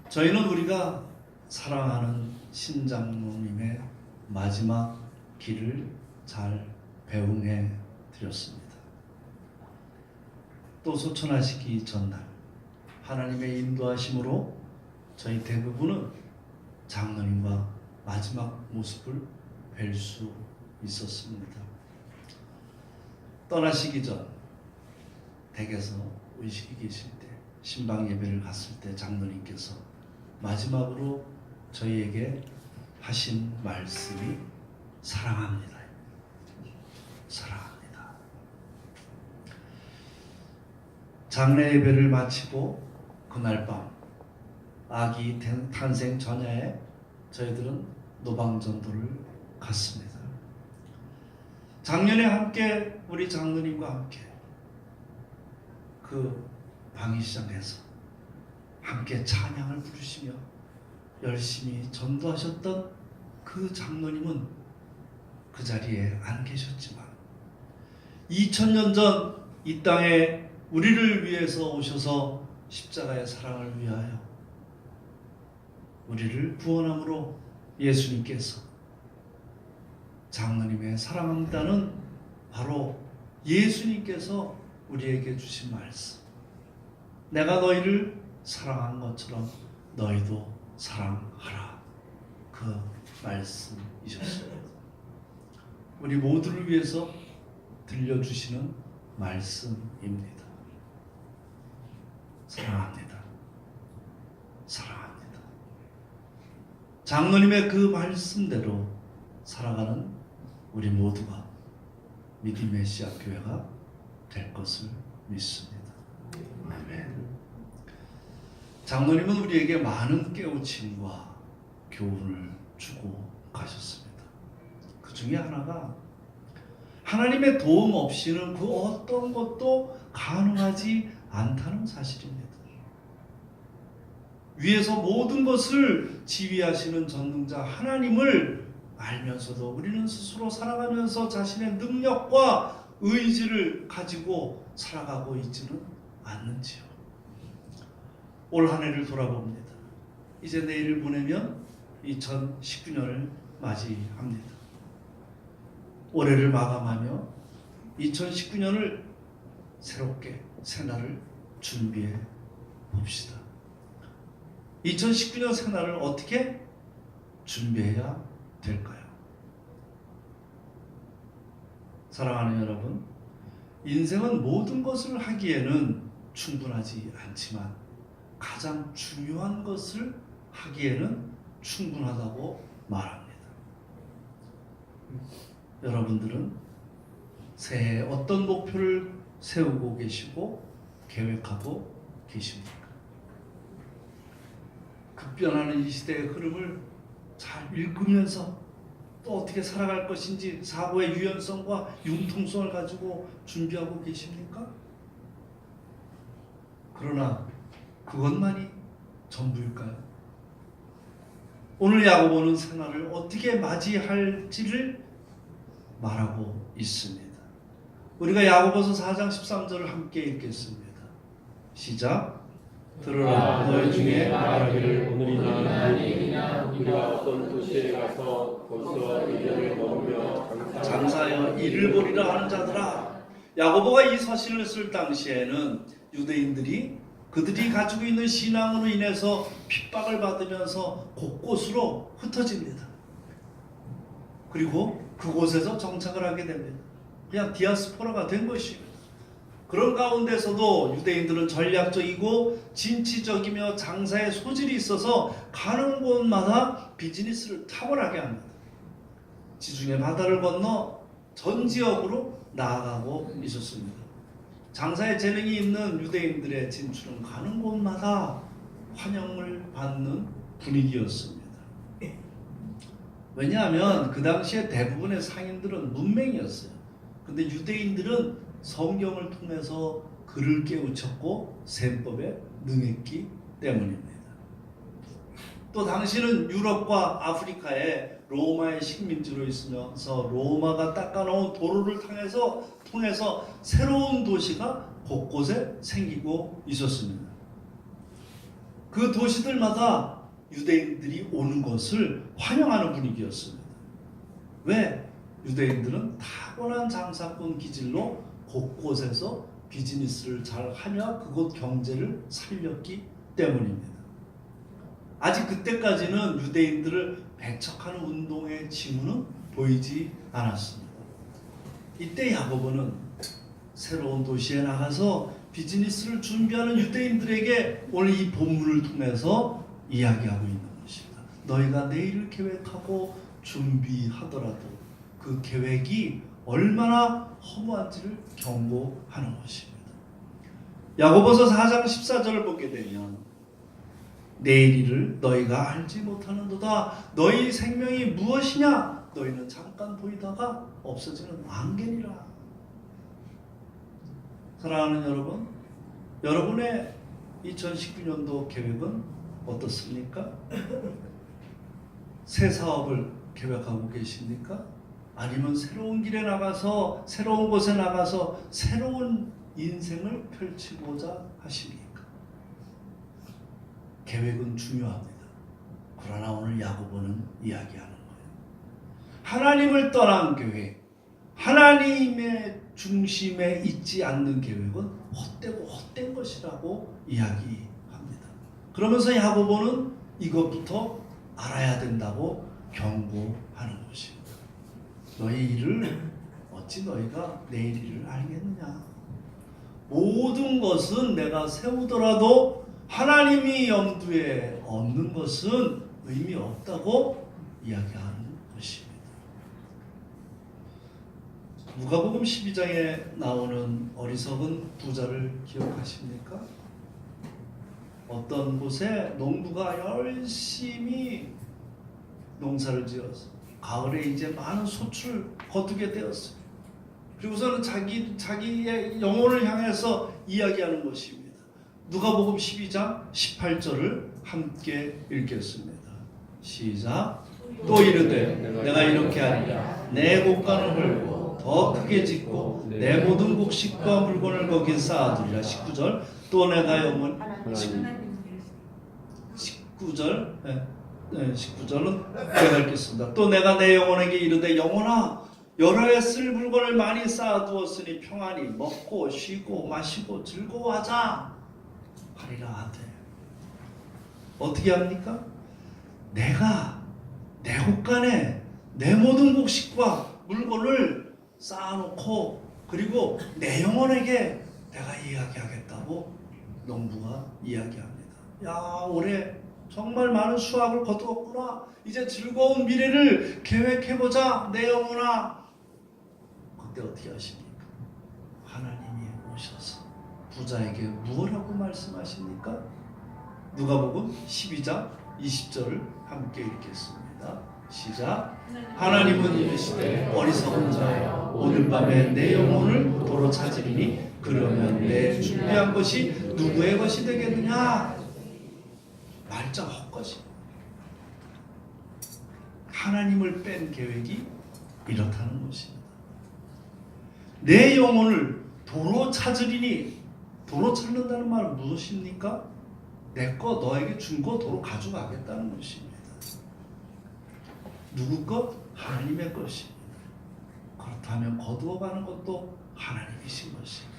저희는 우리가 사랑하는 신장로님의 마지막 길을 잘 배웅해 드렸습니다. 또 소천하시기 전날 하나님의 인도하심으로 저희 대부분은 장로님과 마지막 모습을 뵐 수 있었습니다. 떠나시기 전 댁에서 의식이 계실 때, 신방 예배를 갔을 때 장로님께서 마지막으로 저희에게 하신 말씀이 사랑합니다. 사랑합니다. 장례 예배를 마치고 그날 밤 아기 탄생 전야에 저희들은 노방전도를 갔습니다. 작년에 함께 우리 장로님과 함께 그 방위시장에서 함께 찬양을 부르시며 열심히 전도하셨던 그 장로님은 그 자리에 안 계셨지만 2000년 전 이 땅에 우리를 위해서 오셔서 십자가의 사랑을 위하여 우리를 구원함으로 예수님께서 장로님의 사랑합니다는 바로 예수님께서 우리에게 주신 말씀, 내가 너희를 사랑한 것처럼 너희도 사랑하라, 그 말씀이셨습니다. 우리 모두를 위해서 들려주시는 말씀입니다. 사랑합니다. 사랑합니다. 장로님의 그 말씀대로 살아가는 우리 모두가 믿음의 씨앗 교회가 될 것을 믿습니다. 아멘. 장로님은 우리에게 많은 깨우침과 교훈을 주고 가셨습니다. 그 중에 하나가 하나님의 도움 없이는 그 어떤 것도 가능하지 않다는 사실입니다. 위에서 모든 것을 지휘하시는 전능자 하나님을 알면서도 우리는 스스로 살아가면서 자신의 능력과 의지를 가지고 살아가고 있지는 않는지요. 올 한 해를 돌아봅니다. 이제 내일을 보내면 2019년을 맞이합니다. 올해를 마감하며 2019년을 새롭게 새날을 준비해 봅시다. 2019년 새날을 어떻게 준비해야 될까요? 사랑하는 여러분, 인생은 모든 것을 하기에는 충분하지 않지만 가장 중요한 것을 하기에는 충분하다고 말합니다. 여러분들은 새해에 어떤 목표를 세우고 계시고 계획하고 계십니까? 급변하는 이 시대의 흐름을 잘 읽으면서 또 어떻게 살아갈 것인지 사고의 유연성과 융통성을 가지고 준비하고 계십니까? 그러나 그것만이 전부일까요? 오늘 야고보는 새날을 어떻게 맞이할지를 말하고 있습니다. 우리가 야고보서 4장 13절을 함께 읽겠습니다. 시작. 들으라. 너희 중에 말하기를 오늘이나 내일이나 우리가 어떤 도시에 가서 거기서 1년을 머무며 장사하여 일을 벌이라 하는 자들아. 야고보가 이 서신을 쓸 당시에는 유대인들이 그들이 가지고 있는 신앙으로 인해서 핍박을 받으면서 곳곳으로 흩어집니다. 그리고 그곳에서 정착을 하게 됩니다. 그냥 디아스포라가 된 것입니다. 그런 가운데서도 유대인들은 전략적이고 진취적이며 장사에 소질이 있어서 가는 곳마다 비즈니스를 탁월하게 합니다. 지중해 바다를 건너 전 지역으로 나아가고 있었습니다. 장사에 재능이 있는 유대인들의 진출은 가는 곳마다 환영을 받는 분위기였습니다. 왜냐하면 그 당시에 대부분의 상인들은 문맹이었어요. 근데 유대인들은 성경을 통해서 글을 깨우쳤고 셈법에 능했기 때문입니다. 또 당시는 유럽과 아프리카에 로마의 식민지로 있으면서 로마가 닦아놓은 도로를 통해서 새로운 도시가 곳곳에 생기고 있었습니다. 그 도시들마다 유대인들이 오는 것을 환영하는 분위기였습니다. 왜? 유대인들은 타고난 장사꾼 기질로 곳곳에서 비즈니스를 잘 하며 그곳 경제를 살렸기 때문입니다. 아직 그때까지는 유대인들을 배척하는 운동의 징후는 보이지 않았습니다. 이때 야고보는 새로운 도시에 나가서 비즈니스를 준비하는 유대인들에게 오늘 이 본문을 통해서 이야기하고 있는 것입니다. 너희가 내일을 계획하고 준비하더라도 그 계획이 얼마나 허무한지를 경고하는 것입니다. 야고보서 4장 14절을 보게 되면 내일 일을 너희가 알지 못하는도다. 너희 생명이 무엇이냐? 너희는 잠깐 보이다가 없어지는 안개니라. 사랑하는 여러분, 여러분의 2019년도 계획은 어떻습니까? 새 사업을 계획하고 계십니까? 아니면 새로운 길에 나가서 새로운 곳에 나가서 새로운 인생을 펼치고자 하십니까? 계획은 중요합니다. 그러나 오늘 야고보는 이야기하는 거예요. 하나님을 떠난 계획, 하나님의 중심에 있지 않는 계획은 헛되고 헛된 것이라고 이야기합니다. 그러면서 야고보는 이것부터 알아야 된다고 경고하는 것입니다. 너희 일을 어찌 너희가 내일 일을 알겠느냐? 모든 것은 내가 세우더라도 하나님이 염두에 없는 것은 의미 없다고 이야기하는 것입니다. 누가복음 12장에 나오는 어리석은 부자를 기억하십니까? 어떤 곳에 농부가 열심히 농사를 지어서 가을에 이제 많은 소출을 거두게 되었어요. 그리고서는 자기의 영혼을 향해서 이야기하는 것입니다. 누가복음 12장 18절을 함께 읽겠습니다. 시작. 또 이르되 내가 이렇게 하리라. 내 곡간을 헐고 더 크게 짓고 내 모든 곡식과 물건을 거기에 쌓아두리라. 19절. 또 내가 영혼 19절 19절은 내가 읽겠습니다. 또 내가 내 영혼에게 이르되 영혼아 여러 해 쓸 물건을 많이 쌓아두었으니 평안히 먹고 쉬고 마시고 즐거워하자 하리라 하되. 어떻게 합니까? 내가 내 곳간에 내 모든 곡식과 물건을 쌓아놓고 그리고 내 영혼에게 내가 이야기하겠다고 농부가 이야기합니다. 야, 올해 정말 많은 수확을 거두었구나. 이제 즐거운 미래를 계획해보자 내 영혼아. 그때 어떻게 하십니까? 하나님이 오셔서 부자에게 무엇라고 말씀하십니까? 누가복음 12장 20절을 함께 읽겠습니다. 시작. 하나님은 이르시되 어리석은 자여 오늘 밤에 내 영혼을 도로 찾으리니 그러면 내 준비한 것이 누구의 것이 되겠느냐? 말짱 헛것입니다. 하나님을 뺀 계획이 이렇다는 것입니다. 내 영혼을 도로 찾으리니, 도로 찾는다는 말은 무엇입니까? 내 거 너에게 준 거 도로 가져가겠다는 것입니다. 누구 것? 하나님의 것입니다. 그렇다면 거두어가는 것도 하나님이신 것입니다.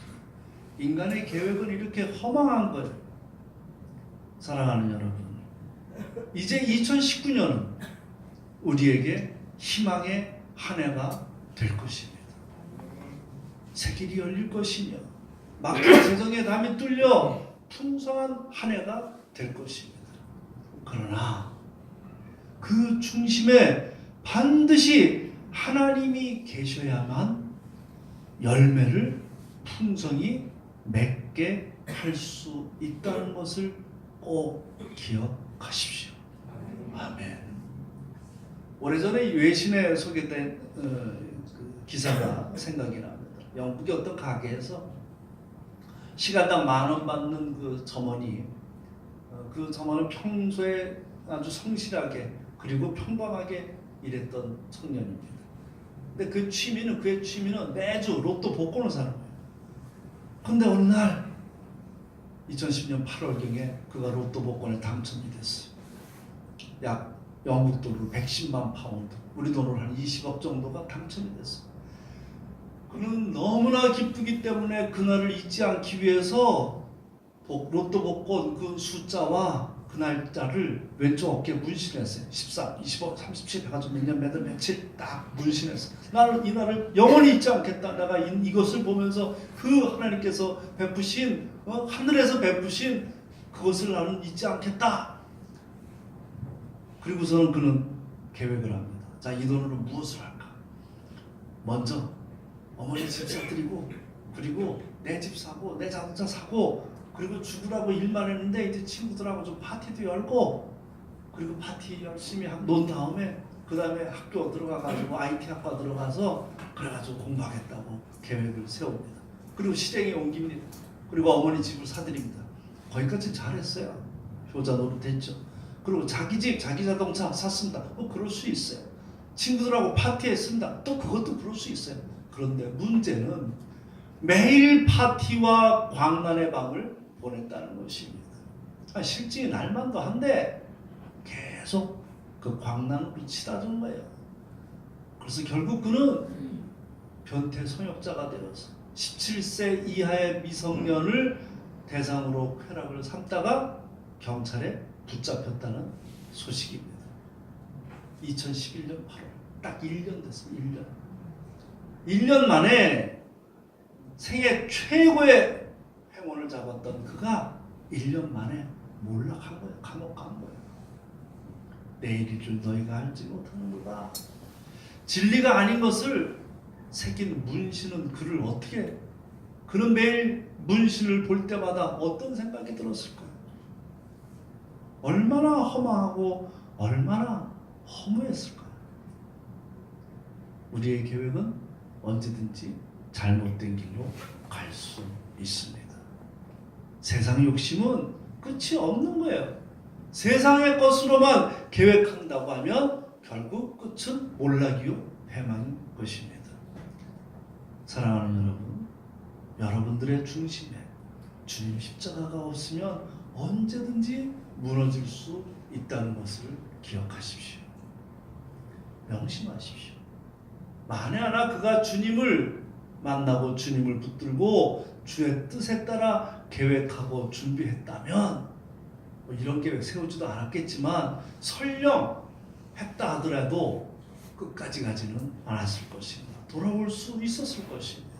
인간의 계획은 이렇게 허망한 거예요. 사랑하는 여러분, 이제 2019년은 우리에게 희망의 한 해가 될 것입니다. 새 길이 열릴 것이며 막힌 재정의 담이 뚫려 풍성한 한 해가 될 것입니다. 그러나 그 중심에 반드시 하나님이 계셔야만 열매를 풍성히 맺게 할 수 있다는 것을 꼭 기억하십시오. 아멘. 오래전에 외신에 소개된 그 기사가 생각이 납니다. 영국의 어떤 가게에서 시간당 10,000원 받는 그 점원이 그 점원은 평소에 아주 성실하게 그리고 평범하게 일했던 청년입니다. 근데 그의 취미는 매주 로또 복권을 사는 거예요. 근데 어느 날 2010년 8월경에 그가 로또 복권에 당첨이 됐어요. 약 영국 돈으로 110만 파운드, 우리 돈으로 한 20억 정도가 당첨이 됐어요. 그는 너무나 기쁘기 때문에 그날을 잊지 않기 위해서 로또 복권 그 숫자와 그 날짜를 왼쪽 어깨에 문신했어요. 14, 25, 37 해가지고 몇 년, 몇 월, 며칠 딱 문신했어요. 나는 이 날을 영원히 잊지 않겠다. 내가 이것을 보면서 그 하나님께서 베푸신 하늘에서 베푸신 그것을 나는 잊지 않겠다. 그리고서는 그는 계획을 합니다. 자, 이 돈으로 무엇을 할까? 먼저 어머니 집 사드리고, 그리고 내 집 사고, 내 자동차 사고, 그리고 죽으라고 일만 했는데 이제 친구들하고 좀 파티도 열고, 그리고 파티 열심히 논 다음에 그 다음에 학교 들어가가지고 IT 학과 들어가서 그래가지고 공부하겠다고 계획을 세웁니다. 그리고 실행에 옮깁니다. 그리고 어머니 집을 사드립니다. 거기까지 잘했어요. 효자 노릇했죠. 그리고 자기 집, 자기 자동차 샀습니다. 그럴 수 있어요. 친구들하고 파티했습니다. 또 그것도 그럴 수 있어요. 그런데 문제는 매일 파티와 광란의 밤을 보냈다는 것입니다. 실제 날만도 한데 계속 그 광란으로 치닫은 거예요. 그래서 결국 그는 변태 성역자가 되어서 17세 이하의 미성년을 대상으로 쾌락을 삼다가 경찰에 붙잡혔다는 소식입니다. 2011년 8월 딱 1년 됐어요. 1년 만에 생애 최고의 행운을 잡았던 그가 1년 만에 몰락한 거예요. 감옥 간 거예요. 내일 일을 너희가 알지 못하는구나. 진리가 아닌 것을 새긴 문신은 그를 어떻게, 그는 매일 문신을 볼 때마다 어떤 생각이 들었을까요? 얼마나 허망하고 얼마나 허무했을까요? 우리의 계획은 언제든지 잘못된 길로 갈 수 있습니다. 세상 욕심은 끝이 없는 거예요. 세상의 것으로만 계획한다고 하면 결국 끝은 몰락이요 패망인 것입니다. 사랑하는 여러분, 여러분들의 중심에 주님 십자가가 없으면 언제든지 무너질 수 있다는 것을 기억하십시오. 명심하십시오. 만에 하나 그가 주님을 만나고 주님을 붙들고 주의 뜻에 따라 계획하고 준비했다면 이런 계획 세우지도 않았겠지만 설령 했다 하더라도 끝까지 가지는 않았을 것입니다. 돌아올 수 있었을 것입니다.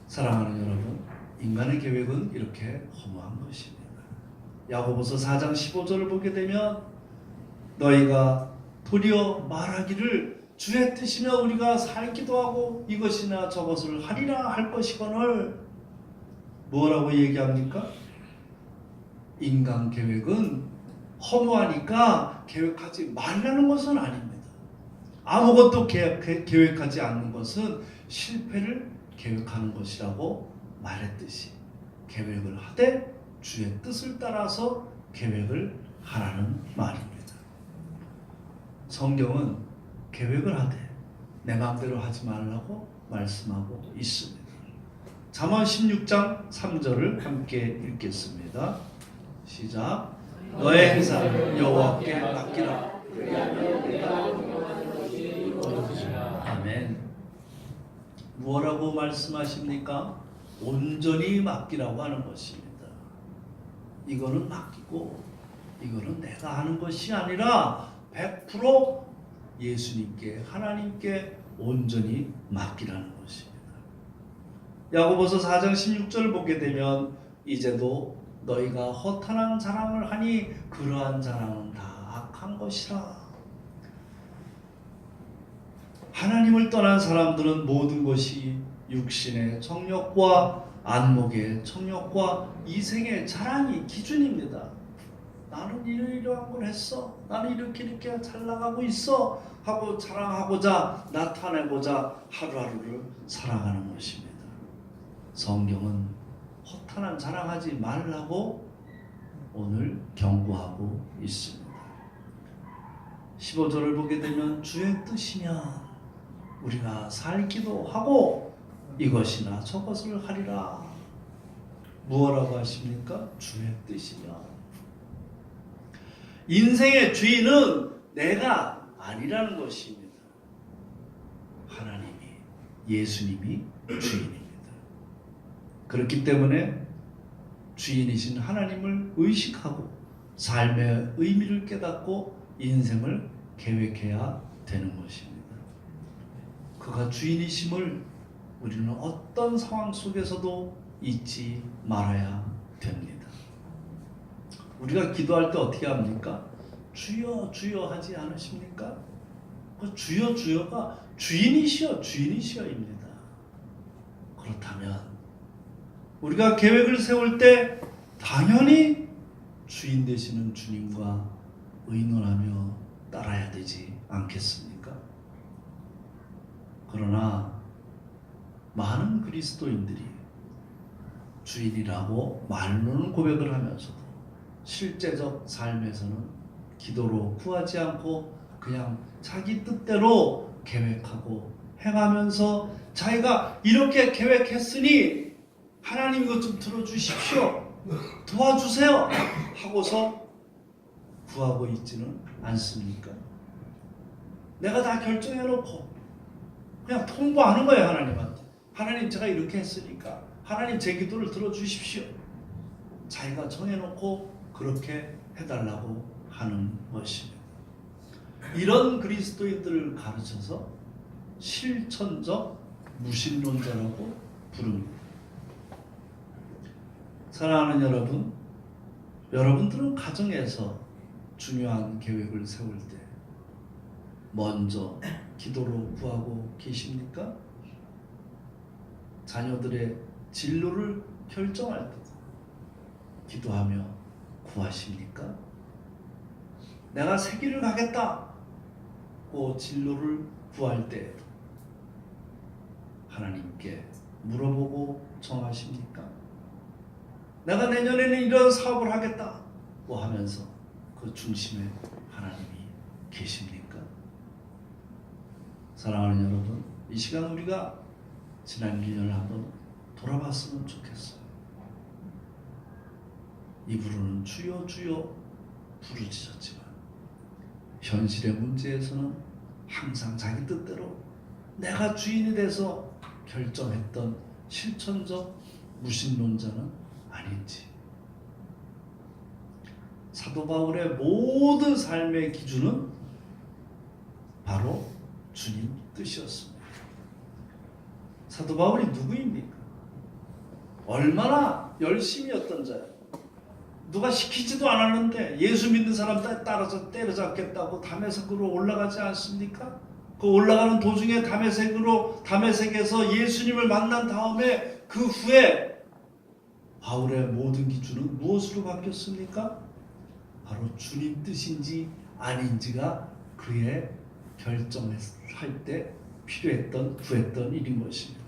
사랑하는 여러분, 인간의 계획은 이렇게 허무한 것입니다. 야고보서 4장 15절을 보게 되면 너희가 도리어 말하기를 주의 뜻이며 우리가 살기도 하고 이것이나 저것을 하리라 할 것이거늘 뭐라고 얘기합니까? 인간 계획은 허무하니까 계획하지 말라는 것은 아닙니다. 아무것도 계획하지 않는 것은 실패를 계획하는 것이라고 말했듯이 계획을 하되 주의 뜻을 따라서 계획을 하라는 말입니다. 성경은 계획을 하되 내 마음대로 하지 말라고 말씀하고 있습니다. 잠언 16장 3절을 함께 읽겠습니다. 시작. 너의 행사를 여호와께 맡기라. 아멘. 뭐라고 말씀하십니까? 온전히 맡기라고 하는 것입니다. 이거는 맡기고 이거는 내가 하는 것이 아니라 100% 예수님께 하나님께 온전히 맡기라는 것입니다. 야고보서 4장 16절을 보게 되면 이제도 너희가 허탄한 자랑을 하니 그러한 자랑은 다 악한 것이라. 하나님을 떠난 사람들은 모든 것이 육신의 정욕과 안목의 정욕과 이생의 자랑이 기준입니다. 나는 이러이러한 걸 했어. 나는 이렇게 잘 나가고 있어. 하고 자랑하고자 나타내고자 하루하루를 살아가는 것입니다. 성경은 허탄한 자랑하지 말라고 오늘 경고하고 있습니다. 15절을 보게 되면 주의 뜻이면 우리가 살기도 하고 이것이나 저것을 하리라. 무엇라고 하십니까? 주의 뜻이며. 인생의 주인은 내가 아니라는 것입니다. 하나님이, 예수님이 주인입니다. 그렇기 때문에 주인이신 하나님을 의식하고 삶의 의미를 깨닫고 인생을 계획해야 되는 것입니다. 그가 주인이심을 우리는 어떤 상황 속에서도 잊지 말아야 됩니다. 우리가 기도할 때 어떻게 합니까? 주여 주여 하지 않으십니까? 그 주여 주여가 주인이시여 주인이시여입니다. 그렇다면 우리가 계획을 세울 때 당연히 주인 되시는 주님과 의논하며 따라야 되지 않겠습니까? 그러나 많은 그리스도인들이 주인이라고 말로는 고백을 하면서도 실제적 삶에서는 기도로 구하지 않고 그냥 자기 뜻대로 계획하고 행하면서 자기가 이렇게 계획했으니 하나님 이것 좀 들어주십시오, 도와주세요 하고서 구하고 있지는 않습니까? 내가 다 결정해놓고 그냥 통보하는 거예요. 하나님한테. 하나님 제가 이렇게 했으니까 하나님 제 기도를 들어주십시오. 자기가 정해놓고 그렇게 해달라고 하는 것입니다. 이런 그리스도인들을 가르쳐서 실천적 무신론자라고 부릅니다. 사랑하는 여러분, 여러분들은 가정에서 중요한 계획을 세울 때 먼저 기도로 구하고 계십니까? 자녀들의 진로를 결정할 때도 기도하며 구하십니까? 내가 세기를 가겠다고 진로를 구할 때에도 하나님께 물어보고 정하십니까? 내가 내년에는 이런 사업을 하겠다고 하면서 그 중심에 하나님이 계십니까? 사랑하는 여러분, 이 시간 우리가 지난 1년을 한번 돌아봤으면 좋겠어요. 입으로는 주여 주여 부르짖었지만 현실의 문제에서는 항상 자기 뜻대로 내가 주인이 돼서 결정했던 실천적 무신론자는 아닌지. 사도 바울의 모든 삶의 기준은 바로 주님 뜻이었습니다. 사도 바울이 누구입니까? 얼마나 열심이었던 자예요. 누가 시키지도 않았는데 예수 믿는 사람 따라서 때려잡겠다고 다메섹으로 올라가지 않습니까? 그 올라가는 도중에 다메섹에서 예수님을 만난 다음에 그 후에 바울의 모든 기준은 무엇으로 바뀌었습니까? 바로 주님 뜻인지 아닌지가 그의 결정할 때 필요했던 구했던 일인 것입니다.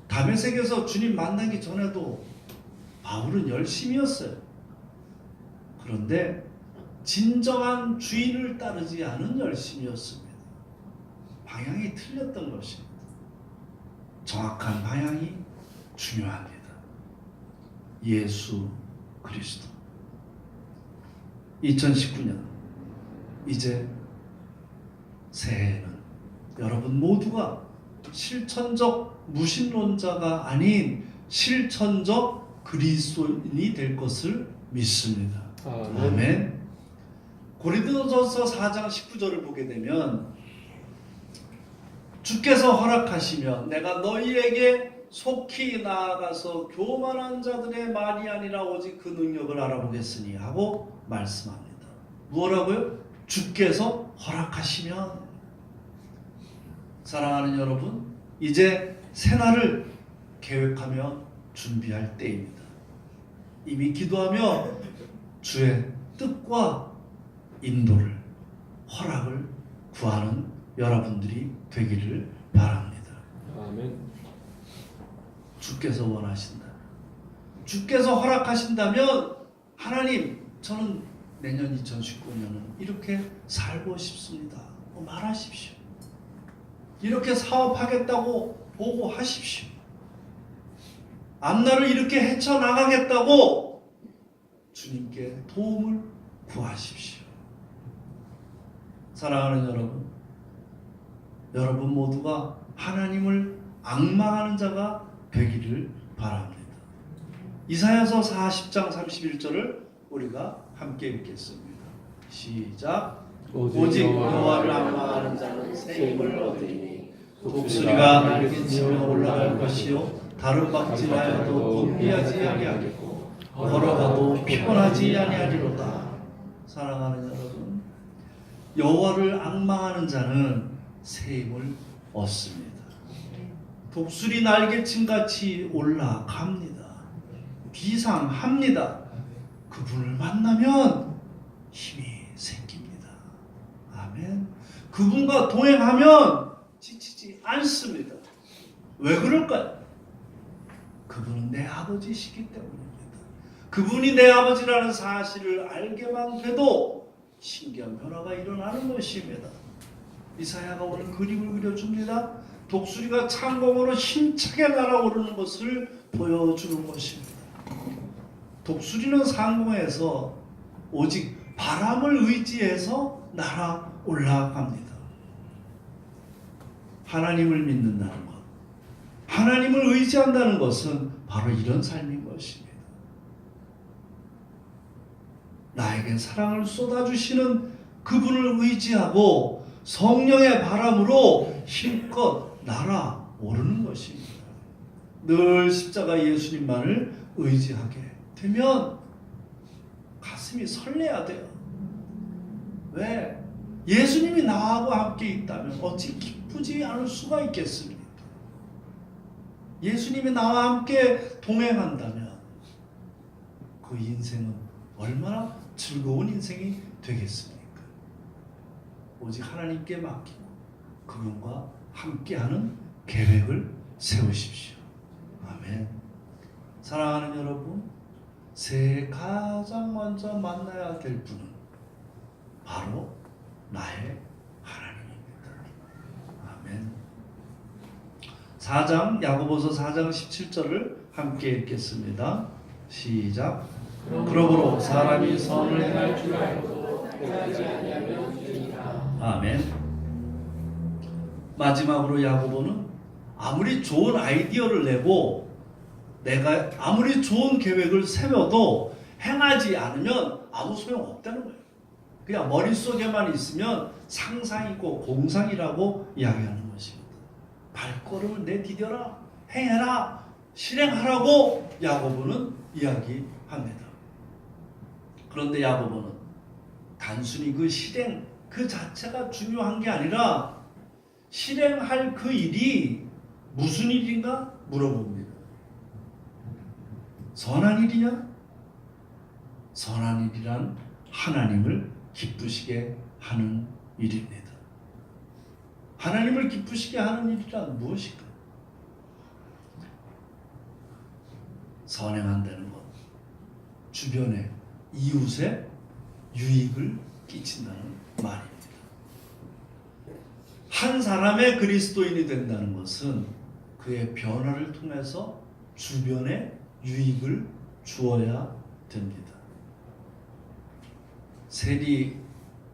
다메섹에서 주님 만나기 전에도 바울은 열심이었어요. 그런데 진정한 주인을 따르지 않은 열심이었습니다. 방향이 틀렸던 것입니다. 정확한 방향이 중요합니다. 예수 그리스도. 2019년 이제 새해에는 여러분 모두가 실천적 무신론자가 아닌 실천적 그리스도인이 될 것을 믿습니다. 아멘. 고린도전서 4장 19절을 보게 되면 주께서 허락하시면 내가 너희에게 속히 나아가서 교만한 자들의 말이 아니라 오직 그 능력을 알아보겠으니 하고 말씀합니다. 뭐라고요? 주께서 허락하시면. 사랑하는 여러분, 이제 새날을 계획하며 준비할 때입니다. 이미 기도하며 주의 뜻과 인도를, 허락을 구하는 여러분들이 되기를 바랍니다. 아멘. 주께서 원하신다. 주께서 허락하신다면 하나님, 저는 내년 2019년은 이렇게 살고 싶습니다. 말하십시오. 이렇게 사업하겠다고 보고하십시오. 앞날을 이렇게 헤쳐나가겠다고 주님께 도움을 구하십시오. 사랑하는 여러분 모두가 하나님을 앙망하는 자가 되기를 바랍니다. 이사야서 40장 31절을 우리가 함께 읽겠습니다. 시작. 오직 여호와를 앙망하는 자는 새 힘을 얻으리니 독수리가 날개치며 올라갈 것이요 다른 박질하여도 곤비하지 아니하겠고 걸어가도 피곤하지 아니하리로다. 사랑하는 여러분, 여호와를 앙망하는 자는 새 힘을 얻습니다. 독수리 날개침 같이 올라갑니다. 비상합니다. 그분을 만나면 힘이 생깁니다. 아멘. 그분과 동행하면 지치지 않습니다. 왜 그럴까요? 그분은 내 아버지시기 때문입니다. 그분이 내 아버지라는 사실을 알게만 돼도 신기한 변화가 일어나는 것입니다. 이사야가 오늘 그림을 그려줍니다. 독수리가 창공으로 힘차게 날아오르는 것을 보여주는 것입니다. 독수리는 상공에서 오직 바람을 의지해서 날아 올라갑니다. 하나님을 믿는다는 것, 하나님을 의지한다는 것은 바로 이런 삶인 것입니다. 나에게 사랑을 쏟아주시는 그분을 의지하고 성령의 바람으로 힘껏 날아오르는 것입니다. 늘 십자가 예수님만을 의지하게 되면 가슴이 설레야 돼요. 왜? 예수님이 나하고 함께 있다면 어찌 기쁘지 않을 수가 있겠습니까? 예수님이 나와 함께 동행한다면 그 인생은 얼마나 즐거운 인생이 되겠습니까? 오직 하나님께 맡기고 그분과 함께하는 계획을 세우십시오. 아멘. 사랑하는 여러분, 새해 가장 먼저 만나야 될 분은 바로 나의 하나님입니다. 아멘. 4장 야고보서 4장 17절을 함께 읽겠습니다. 시작. 그러므로 사람이 선을 행할 줄 알고도 행하지 아니하면 죄니라. 아멘. 마지막으로 야고보는 아무리 좋은 아이디어를 내고 내가 아무리 좋은 계획을 세워도 행하지 않으면 아무 소용 없다는 거예요. 그냥 머릿속에만 있으면 상상이고 공상이라고 이야기하는 것입니다. 발걸음을 내디뎌라, 행해라, 실행하라고 야고보는 이야기합니다. 그런데 야고보는 단순히 그 실행 그 자체가 중요한 게 아니라 실행할 그 일이 무슨 일인가 물어봅니다. 선한 일이냐? 선한 일이란 하나님을 기쁘시게 하는 일입니다. 하나님을 기쁘시게 하는 일이란 무엇일까? 선행한다는 것, 주변에 이웃에 유익을 끼친다는 말입니다. 한 사람의 그리스도인이 된다는 것은 그의 변화를 통해서 주변에 유익을 주어야 됩니다. 세리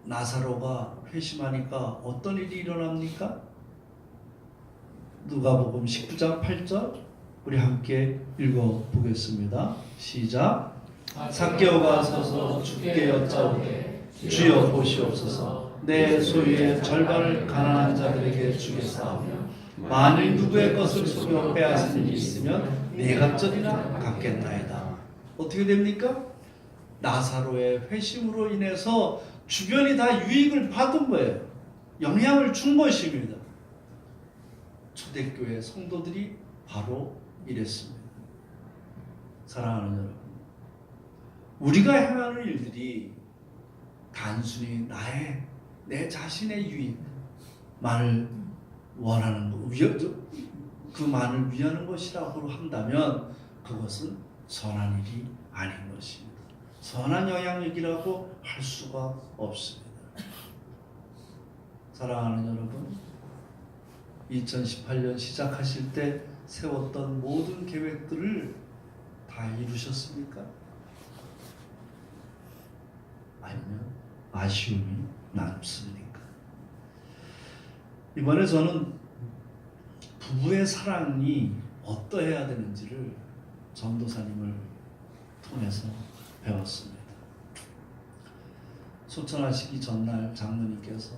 나사로가 회심하니까 어떤 일이 일어납니까? 누가복음 19장 8절 우리 함께 읽어보겠습니다. 시작. 삭개오가 서서 주께 여짜오되 주여 보시옵소서 내 소유의 절반을 가난한 자들에게 주겠사오며 만일 누구의 것을 속여 빼앗은 일이 있으면 네 갑절이나 갚겠나이다. 어떻게 됩니까? 나사로의 회심으로 인해서 주변이 다 유익을 받은 거예요. 영향을 준 것입니다. 초대교회 성도들이 바로 이랬습니다. 사랑하는 여러분, 우리가 행하는 일들이 단순히 내 자신의 유익만을 원하는 것, 그만을 위하는 것이라고 한다면 그것은 선한 일이 아닌 것입니다. 선한 영향력이라고 할 수가 없습니다. 사랑하는 여러분, 2018년 시작하실 때 세웠던 모든 계획들을 다 이루셨습니까? 아니면 아쉬움이 남습니까? 이번에 저는 부부의 사랑이 어떠해야 되는지를 전도사님을 통해서 배웠습니다. 소천하시기 전날 장로님께서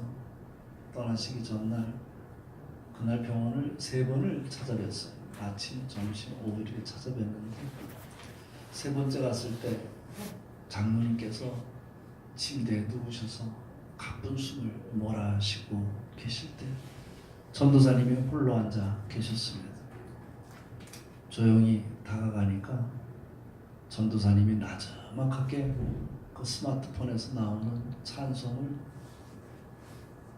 떠나시기 전날 그날 병원을 3번을 찾아뵀어요. 아침, 점심, 오후 이렇게 찾아뵀는데 3번째 갔을 때 장로님께서 침대에 누우셔서 가쁜 숨을 몰아쉬고 계실 때 전도사님이 홀로 앉아 계셨습니다. 조용히 다가가니까 전도사님이 나지막하게 그 스마트폰에서 나오는 찬송을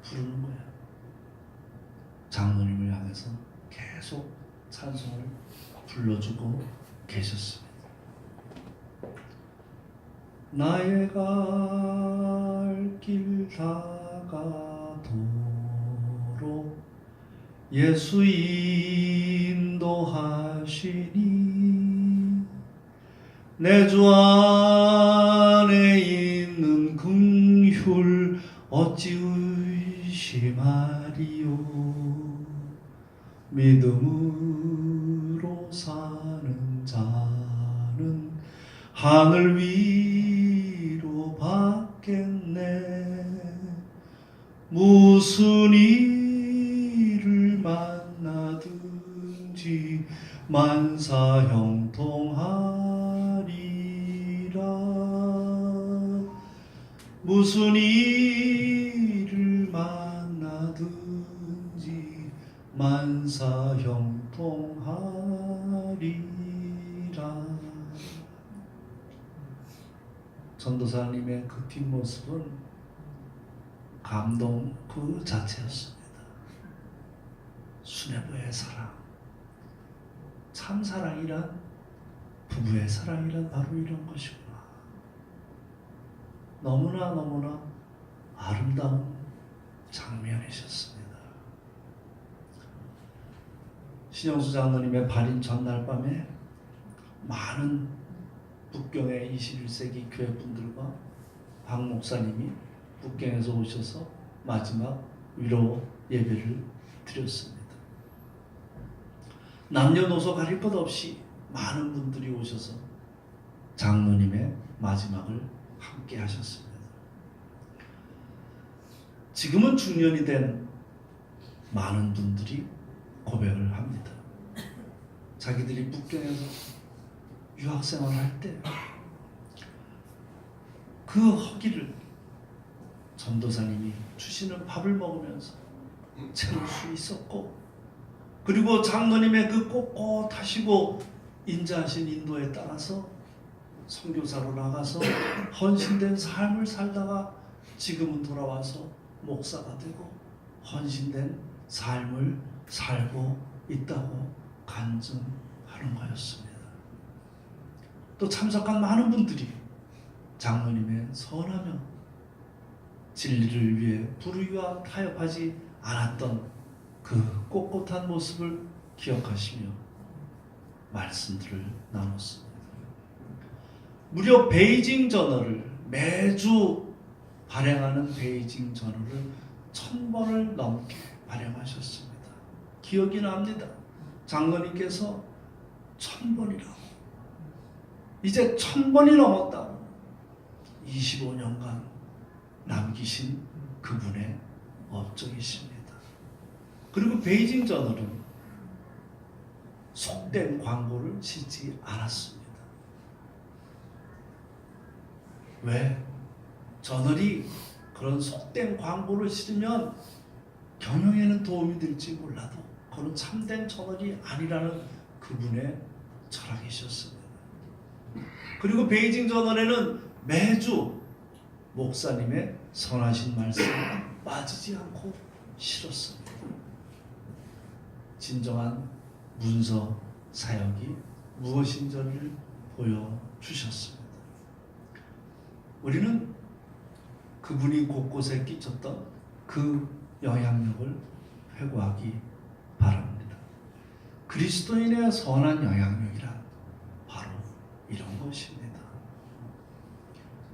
부르는 거예요. 장로님을 향해서 계속 찬송을 불러주고 계셨습니다. 나의 갈 길 다가도록 예수 인도하시니 내 주 안에 있는 긍휼 어찌 의심하리요. 믿음으로 사는 자는 하늘 위로 받겠네. 무슨 일을 만나든지 만사형통하리라. 무슨 일을 만나든지 만사형통하리라. 전도사님의 그 뒷모습은 감동 그 자체였습니다. 수뇌부의 사랑, 참 사랑이란, 부부의 사랑이란 바로 이런 것이구나. 너무나 아름다운 장면이셨습니다. 신영수 장로님의 발인 전날 밤에 많은 북경의 21세기 교회분들과 박 목사님이 북경에서 오셔서 마지막 위로 예배를 드렸습니다. 남녀노소 가릴 것 없이 많은 분들이 오셔서 장로님의 마지막을 함께 하셨습니다. 지금은 중년이 된 많은 분들이 고백을 합니다. 자기들이 북경에서 유학생활을 할 때 그 허기를 전도사님이 주시는 밥을 먹으면서 채울 수 있었고, 그리고 장로님의 그 꼿꼿하시고 인자하신 인도에 따라서 선교사로 나가서 헌신된 삶을 살다가 지금은 돌아와서 목사가 되고 헌신된 삶을 살고 있다고 간증하는 거였습니다. 또 참석한 많은 분들이 장로님의 선하며 진리를 위해 불의와 타협하지 않았던 그 꼿꼿한 모습을 기억하시며 말씀들을 나눴습니다. 무려 베이징 저널을 매주 발행하는 베이징 저널을 1000번을 넘게 발행하셨습니다. 기억이 납니다. 장로님께서 1000번이라고, 이제 1000번이 넘었다고 25년간 남기신 그분의 업적이십니다. 그리고 베이징 저널은 속된 광고를 짓지 않았습니다. 왜? 저널이 그런 속된 광고를 실으면 경영에는 도움이 될지 몰라도 그건 참된 저널이 아니라는 그분의 철학이셨습니다. 그리고 베이징 저널에는 매주 목사님의 선하신 말씀이 빠지지 않고 실었습니다. 진정한 문서 사역이 무엇인지를 보여주셨습니다. 우리는 그분이 곳곳에 끼쳤던 그 영향력을 회고하기 바랍니다. 그리스도인의 선한 영향력이란 바로 이런 것입니다.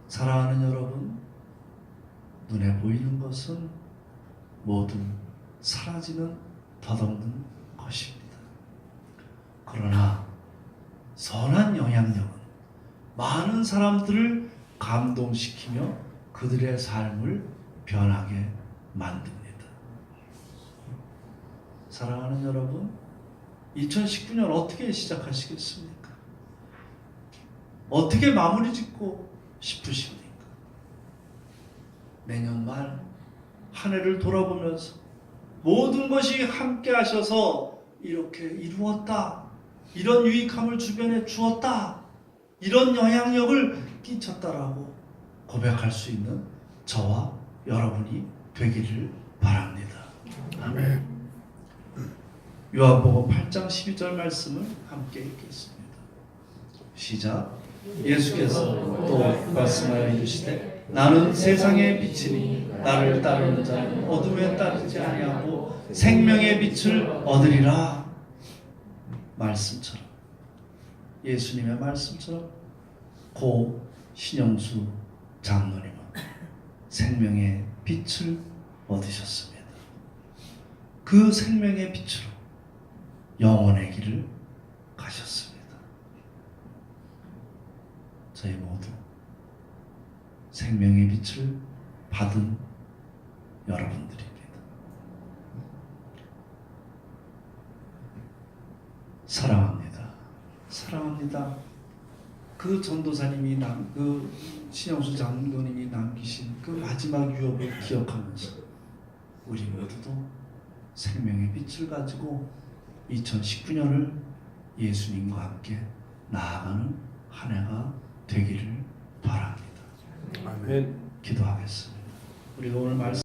사랑하는 여러분, 눈에 보이는 것은 모두 사라지는 덧없는 것입니다. 그러나 선한 영향력은 많은 사람들을 감동시키며 그들의 삶을 변하게 만듭니다. 사랑하는 여러분, 2019년 어떻게 시작하시겠습니까? 어떻게 마무리 짓고 싶으십니까? 내년 말 한 해를 돌아보면서 모든 것이 함께 하셔서 이렇게 이루었다, 이런 유익함을 주변에 주었다, 이런 영향력을 끼쳤다라고 고백할 수 있는 저와 여러분이 되기를 바랍니다. 아멘. 요한복음 8장 12절 말씀을 함께 읽겠습니다. 시작. 예수께서 또 말씀하여 이르시되 나는 세상의 빛이니 나를 따르는 자는 어둠에 따르지 아니하고 생명의 빛을 얻으리라. 말씀처럼, 예수님의 말씀처럼 고 신영수 장로님은 생명의 빛을 얻으셨습니다. 그 생명의 빛으로 영원의 길을 가셨습니다. 저희 모두 생명의 빛을 받은 여러분들입니다. 사랑합니다. 사랑합니다. 그 전도사님이 그 신영수 장로님이 남기신 그 마지막 유업을 기억하면서 우리 모두도 생명의 빛을 가지고 2019년을 예수님과 함께 나아가는 한 해가 되기를 바랍니다. 아멘. 기도하겠습니다. 우리가 오늘 말씀